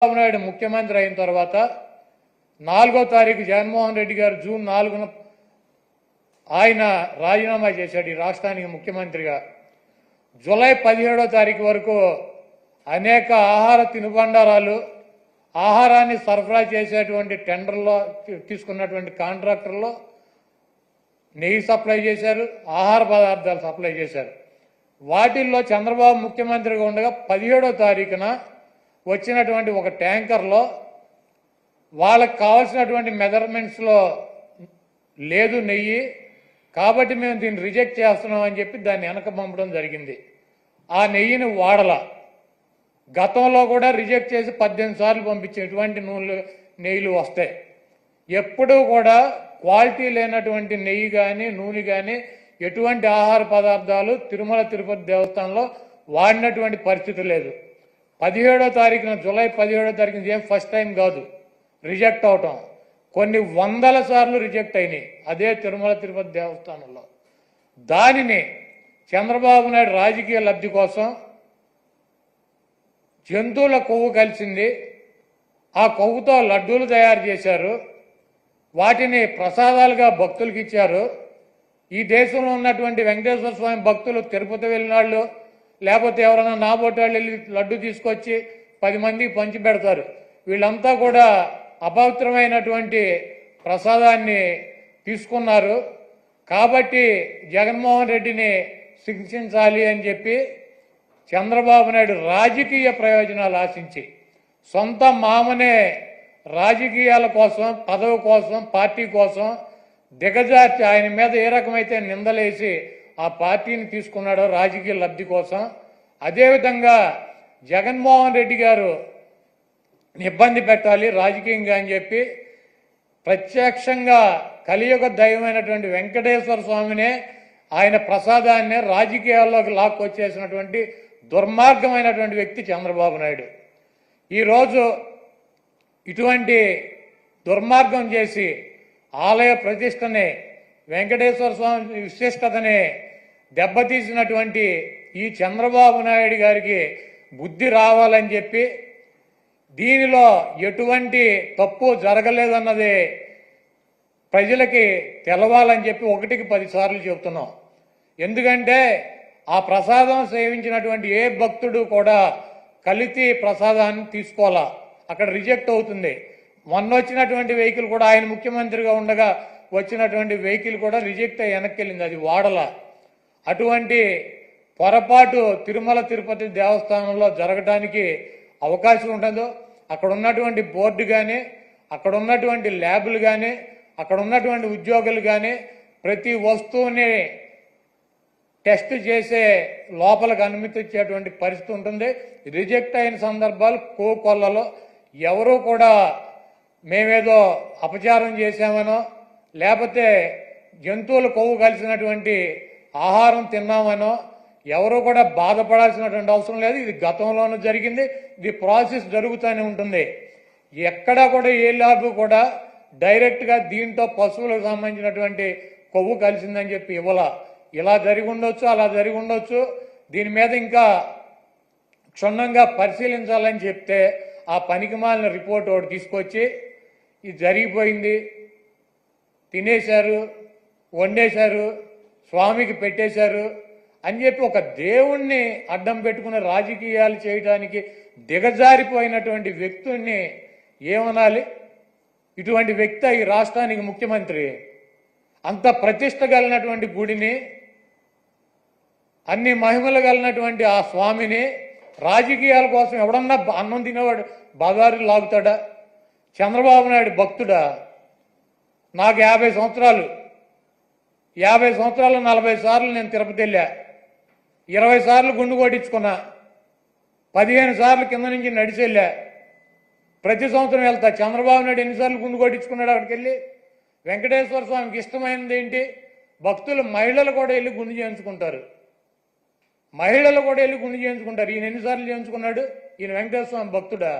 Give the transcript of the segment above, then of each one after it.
చంద్రబాబు నాయుడు ముఖ్యమంత్రి అయిన తర్వాత 4వ తారీఖు జగన్మోహన్ రెడ్డి గారు జూన్ 4న ఆయన రాజీనామా చేశాడు ఈ రాష్ట్రానికి ముఖ్యమంత్రిగా. జూలై 17వ తారీఖు వరకు అనేక ఆహార తినుబండారాలు ఆహారాన్ని సరఫరా చేసేటువంటి టెండర్లో తీసుకున్నటువంటి కాంట్రాక్టర్లో నెయ్యి సప్లై చేశారు, ఆహార పదార్థాలు సప్లై చేశారు. వాటిల్లో చంద్రబాబు ముఖ్యమంత్రిగా ఉండగా 17వ తారీఖున వచ్చినటువంటి ఒక ట్యాంకర్లో వాళ్ళకి కావాల్సినటువంటి మెజర్మెంట్స్లో లేదు నెయ్యి, కాబట్టి మేము దీన్ని రిజెక్ట్ చేస్తున్నాం అని చెప్పి దాన్ని వెనక పంపడం జరిగింది. ఆ నెయ్యిని వాడల గతంలో కూడా రిజెక్ట్ చేసి 18 సార్లు పంపించే ఎటువంటి నెయ్యిలు వస్తాయి. ఎప్పుడూ కూడా క్వాలిటీ లేనటువంటి నెయ్యి కానీ నూనె కానీ ఎటువంటి ఆహార పదార్థాలు తిరుమల తిరుపతి దేవస్థానంలో వాడినటువంటి పరిస్థితి లేదు. 17వ తారీఖున జూలై 17వ తారీఖున ఏం ఫస్ట్ టైం కాదు రిజెక్ట్ అవటం, కొన్ని వందల సార్లు రిజెక్ట్ అయినాయి అదే తిరుమల తిరుపతి దేవస్థానంలో. దానిని చంద్రబాబు నాయుడు రాజకీయ లబ్ధి కోసం జంతువుల కొవ్వు కలిసింది, ఆ కొవ్వుతో లడ్డూలు తయారు చేశారు, వాటిని ప్రసాదాలుగా భక్తులకు ఇచ్చారు. ఈ దేశంలో ఉన్నటువంటి వెంకటేశ్వర స్వామి భక్తులు తిరుపతి వెళ్ళినాళ్ళు లేకపోతే ఎవరైనా నాబోటాళ్ళు వెళ్ళి లడ్డు తీసుకొచ్చి 10 మందికి పంచి పెడతారు. వీళ్ళంతా కూడా అపవిత్రమైనటువంటి ప్రసాదాన్ని తీసుకున్నారు. కాబట్టి జగన్మోహన్ రెడ్డిని శిక్షించాలి అని చెప్పి చంద్రబాబు నాయుడు రాజకీయ ప్రయోజనాలు ఆశించి సొంత మామనే రాజకీయాల కోసం, పదవి కోసం, పార్టీ కోసం దిగజార్చి ఆయన మీద ఏ రకమైతే నిందలేసి ఆ పార్టీని తీసుకున్నాడో రాజకీయ లబ్ధి కోసం, అదేవిధంగా జగన్మోహన్ రెడ్డి గారు ఇబ్బంది పెట్టాలి రాజకీయంగా అని చెప్పి ప్రత్యక్షంగా కలియుగ దైవమైనటువంటి వెంకటేశ్వర స్వామినే ఆయన ప్రసాదాన్ని రాజకీయాల్లోకి లాక్కొచ్చేసినటువంటి దుర్మార్గమైనటువంటి వ్యక్తి చంద్రబాబు నాయుడు. ఈరోజు ఇటువంటి దుర్మార్గం చేసి ఆలయ ప్రతిష్టని, వెంకటేశ్వర స్వామి విశిష్టతని దెబ్బతీసినటువంటి ఈ చంద్రబాబు నాయుడు గారికి బుద్ధి రావాలని చెప్పి, దీనిలో ఎటువంటి తప్పు జరగలేదన్నది ప్రజలకి తెలవాలని చెప్పి 1కి 10 సార్లు చెబుతున్నాం. ఎందుకంటే ఆ ప్రసాదం సేవించినటువంటి ఏ భక్తుడు కూడా కల్తీ ప్రసాదాన్ని తీసుకోవాలా, అక్కడ రిజెక్ట్ అవుతుంది. మొన్న వచ్చినటువంటి వెహికల్ కూడా ఆయన ముఖ్యమంత్రిగా ఉండగా వచ్చినటువంటి వెహికల్ కూడా రిజెక్ట్ అయ్యి వెనక్కి వెళ్ళింది, అది వాడల. అటువంటి పొరపాటు తిరుమల తిరుపతి దేవస్థానంలో జరగడానికి అవకాశం ఉండదు. అక్కడ ఉన్నటువంటి బోర్డు కానీ, అక్కడ ఉన్నటువంటి ల్యాబులు కానీ, అక్కడ ఉన్నటువంటి ఉద్యోగులు కానీ ప్రతి వస్తువుని టెస్ట్ చేసే లోపలికి అనుమతించేటువంటి పరిస్థితి ఉంటుంది. రిజెక్ట్ అయిన సందర్భాలు కోకొల్లలో ఎవరూ కూడా మేమేదో అపచారం చేశామనో లేకపోతే జంతువుల కొవ్వు కలిసినటువంటి ఆహారం తిన్నామనో ఎవరూ కూడా బాధపడాల్సినటువంటి అవసరం లేదు. ఇది గతంలోనూ జరిగింది, ఇది ప్రాసెస్ జరుగుతూనే ఉంటుంది. ఎక్కడా కూడా ఏ ల్యాబ్ కూడా డైరెక్ట్గా దీంట్లో పశువులకు సంబంధించినటువంటి కొవ్వు కలిసిందని చెప్పి ఇవ్వాల. ఇలా జరిగి ఉండొచ్చు, అలా జరిగి ఉండొచ్చు. దీని మీద ఇంకా క్షుణ్ణంగా పరిశీలించాలని చెప్తే ఆ పనికిమాలిన రిపోర్ట్ ఒకటి తీసుకొచ్చి ఇది జరిగిపోయింది, తినేశారు, వండేశారు, స్వామికి పెట్టేశారు అని చెప్పి ఒక దేవుణ్ణి అడ్డం పెట్టుకుని రాజకీయాలు చేయడానికి దిగజారిపోయినటువంటి వ్యక్తుల్ని ఏమనాలి? ఇటువంటి వ్యక్తి ఈ రాష్ట్రానికి ముఖ్యమంత్రి. అంత ప్రతిష్ట కలిగినటువంటి గుడిని, అన్ని మహిమలు కలిగినటువంటి ఆ స్వామిని రాజకీయాల కోసం ఎవడన్నా అన్నం తినేవాడు బజారు లాగుతాడా? చంద్రబాబు నాయుడు భక్తుడా? నాకు 50 సంవత్సరాలు 40 సార్లు నేను తిరుపతి వెళ్ళా, 20 సార్లు గుండు కొట్టించుకున్నా, 15 సార్లు కింద నుంచి నడిచి వెళ్ళా, ప్రతి సంవత్సరం వెళ్తా. చంద్రబాబు నాయుడు ఎన్నిసార్లు గుండు కొట్టించుకున్నాడు అక్కడికి వెళ్ళి? వెంకటేశ్వర స్వామికి ఇష్టమైనది ఏంటి? భక్తులు మహిళలు కూడా వెళ్ళి గుండు చేయించుకుంటారు, మహిళలు కూడా వెళ్ళి గుండు చేయించుకుంటారు. ఈయన ఎన్నిసార్లు చేయించుకున్నాడు? ఈయన వెంకటేశ్వర స్వామి భక్తుడా?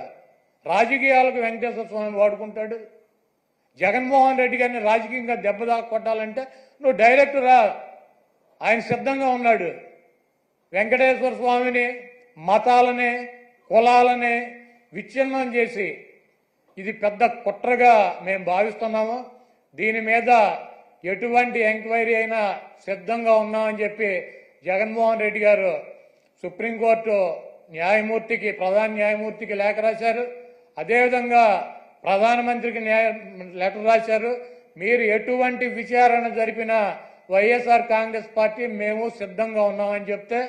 రాజకీయాలకు వెంకటేశ్వర స్వామి వాడుకుంటాడు. జగన్మోహన్ రెడ్డి గారిని రాజకీయంగా దెబ్బ కొట్టాలంటే నువ్వు డైరెక్ట్ రా, ఆయన సిద్ధంగా ఉన్నాడు. వెంకటేశ్వర స్వామిని, మతాలని, కులాలని విచ్ఛిన్నం చేసి ఇది పెద్ద కుట్రగా మేము భావిస్తున్నాము. దీని మీద ఎటువంటి ఎంక్వైరీ అయినా సిద్ధంగా ఉన్నామని చెప్పి జగన్మోహన్ రెడ్డి గారు సుప్రీంకోర్టు న్యాయమూర్తికి, ప్రధాన న్యాయమూర్తికి లేఖ రాశారు. అదేవిధంగా ప్రధానమంత్రికి లెటర్ రాశారు. మీరు ఎటువంటి విచారణ జరిపినా వైఎస్ఆర్ కాంగ్రెస్ పార్టీ మేము సిద్ధంగా ఉన్నామని చెప్తే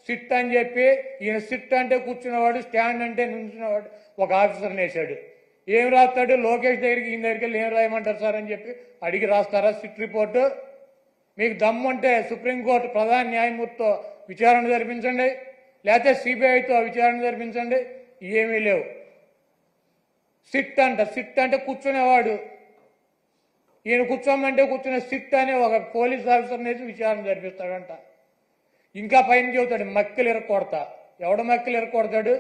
సిట్ అని చెప్పి, ఈయన సిట్ అంటే కూర్చున్నవాడు, స్టాండ్ అంటే నుంచున్నవాడు ఒక ఆఫీసర్ని వేశాడు. ఏం రాస్తాడు? లోకేష్ దగ్గరికి, ఈయన దగ్గరికి వెళ్ళి ఏం రాయమంటారు సార్ అని చెప్పి అడిగి రాస్తారా సిట్ రిపోర్టు? మీకు దమ్ముంటే సుప్రీంకోర్టు ప్రధాన న్యాయమూర్తితో విచారణ జరిపించండి, లేకపోతే సిబిఐతో విచారణ జరిపించండి. ఏమీ లేవు. సిట్ అంటే కూర్చునేవాడు, ఈయన కూర్చోమంటే కూర్చునే సిట్ అనే ఒక పోలీస్ ఆఫీసర్ని వేసి విచారణ జరిపిస్తాడంట. ఇంకా పైన చెబుతాడు మక్కిలు ఎరకొడతా. ఎవడ మక్కిలు ఎరకొడతాడు?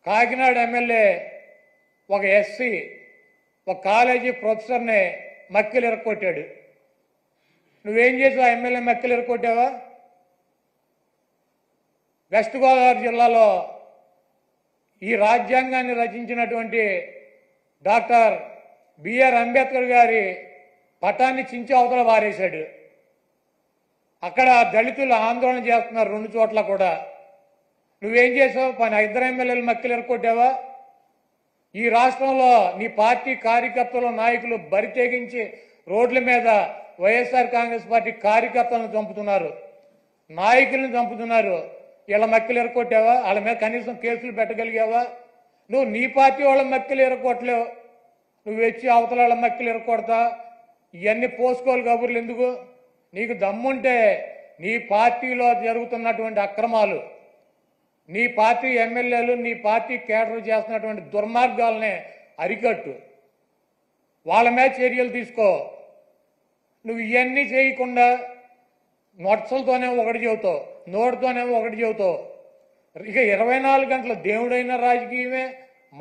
కాకినాడ ఎమ్మెల్యే ఒక ఎస్సీ ఒక కాలేజీ ప్రొఫెసర్ని మక్కిలు ఎరకొట్టాడు. నువ్వేం చేసావు? ఎమ్మెల్యే మక్కిలు ఎరకొట్టావా? వెస్ట్ గోదావరి జిల్లాలో ఈ రాజ్యాంగాన్ని రచించినటువంటి డాక్టర్ బిఆర్ అంబేద్కర్ గారి పటాన్ని చించి అవతల పారేశాడు. అక్కడ దళితులు ఆందోళన చేస్తున్నారు 2 చోట్ల కూడా. నువ్వేం చేసావు? 2 ఎమ్మెల్యేలు మక్కిలు ఎరకొట్టావా? ఈ రాష్ట్రంలో నీ పార్టీ కార్యకర్తలు, నాయకులు బరి తెగించి రోడ్ల మీద వైఎస్ఆర్ కాంగ్రెస్ పార్టీ కార్యకర్తలను చంపుతున్నారు, నాయకులను చంపుతున్నారు. వీళ్ళ మక్కిలు ఎరకొట్టావా? వాళ్ళ మీద కనీసం కేసులు పెట్టగలిగావా? నువ్వు నీ పార్టీ వాళ్ళ మక్కిలు ఎరకొట్టలేవు, నువ్వు వచ్చి అవతల వాళ్ళ మక్కిలు ఎరకొడతా. ఇవన్నీ పోసుకోవాలి కబుర్లు ఎందుకు? నీకు దమ్ముంటే నీ పార్టీలో జరుగుతున్నటువంటి అక్రమాలు, నీ పార్టీ ఎమ్మెల్యేలు, నీ పార్టీ కేడర్ చేస్తున్నటువంటి దుర్మార్గాలనే అరికట్టు, వాళ్ళ మీద చర్యలు తీసుకో. నువ్వు ఇవన్నీ చేయకుండా నొట్సలతోనే ఒకటి చెబుతావు, నోటితోనే ఒకటి చెబుతావు. ఇక 24 గంటలు దేవుడైనా రాజకీయమే,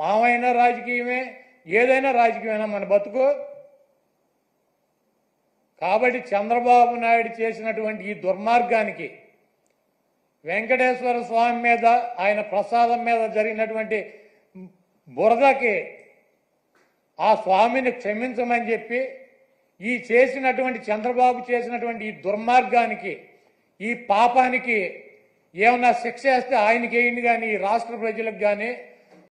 మావైనా రాజకీయమే, ఏదైనా రాజకీయమైనా మన బతుకు. కాబట్టి చంద్రబాబు నాయుడు చేసినటువంటి ఈ దుర్మార్గానికి, వెంకటేశ్వర స్వామి మీద, ఆయన ప్రసాదం మీద జరిగినటువంటి బురదకి ఆ స్వామిని క్షమించమని చెప్పి, ఈ చేసినటువంటి చంద్రబాబు చేసినటువంటి ఈ దుర్మార్గానికి, ఈ పాపానికి ఏమన్నా శిక్ష వేస్తే ఆయనకి వేయండి, కానీ ఈ రాష్ట్ర ప్రజలకు కానీ